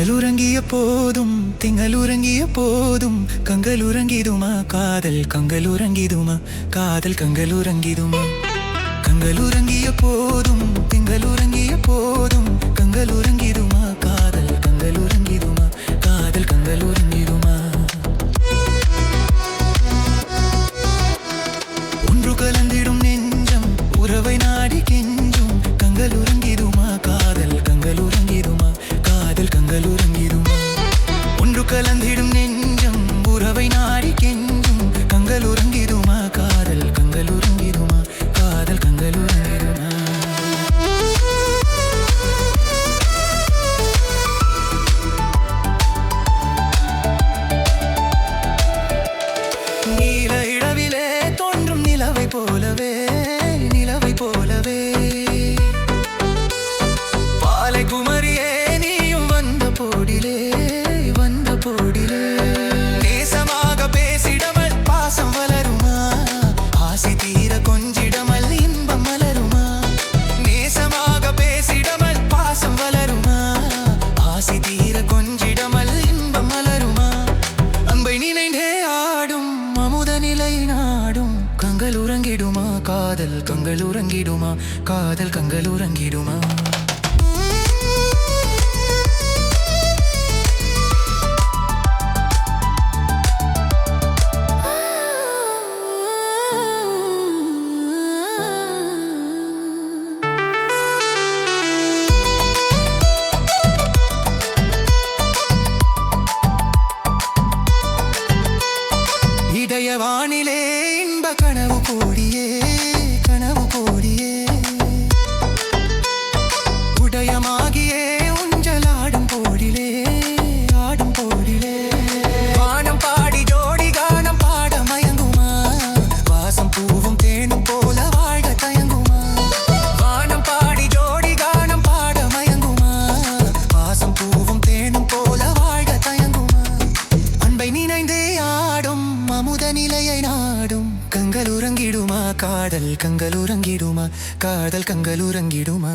திங்களுறங்கிய போதும் திங்களுறங்கிய போதும் கங்களுறங்கிடுமா காதல் கங்களுறங்கிடுமா காதல் கங்களுறங்கிடுமா கங்களுறங்கிய போதும் திங்களுறங்கிய போதும் கங்களுறங்கிடுமா காதல் கங்களுறங்கிடுமா காதல் கங்களுறங்கிடுமா ஒன்று கலந்திடும் நெஞ்சம் உறவை நாடி கெஞ்சும் கங்களுறங்கிடுமா காதல் கங்களுறங்கிடுமா காதல் கங்களுறங்கிடுமா ஒன்று கலந்திடும் நெஞ்சம் உறவை நாடி கெஞ்சும் கங்களுறங்கிடுமா காதல் கங்களுறங்கிடுமா காதல் கங்களுறங்கிடுமா நீல இழவிலே தோன்றும் நிலவை போலவே நிலவை போலவே பாலை குமரியே நீயும் வந்த போடிலே வந்த போடிலே நேசமாக பேசிடமல் பாசம் வளருமா ஆசை தீர கொஞ்சிடமல் இன்பம் மலருமா நேசமாக பேசிடமல் பாசம் வளருமா ஆசை தீர கொஞ்சிடமல் இன்பம் மலருமா அன்பை நினைந்தே ஆடும் அமுத நிலை நாடும் கங்களுறங்கிடுமா காதல் கங்களுறங்கிடுமா காதல் கங்களுறங்கிடுமா இதயவானிலே இன்ப கனவு கோடியே கனவு கோடியே உதயமாகியே ஊஞ்சலாடும் போடிலே ஆடும் போடிலே வானம் பாடி ஜோடி கானம் பாட மயங்குமா வாசம் பூவும் தேனும் போல வாழ தயங்குமா வானம் பாடி ஜோடி கானம் பாட மயங்குமா வாசம் பூவும் தேனும் போல வாழ தயங்குமா அன்பை நினைந்தே ஆடும் அமுத நிலையை நாடும் கங்களுறங்கிடுமா காதல் கங்களுறங்கிடுமா காதல் கங்களுறங்கிடுமா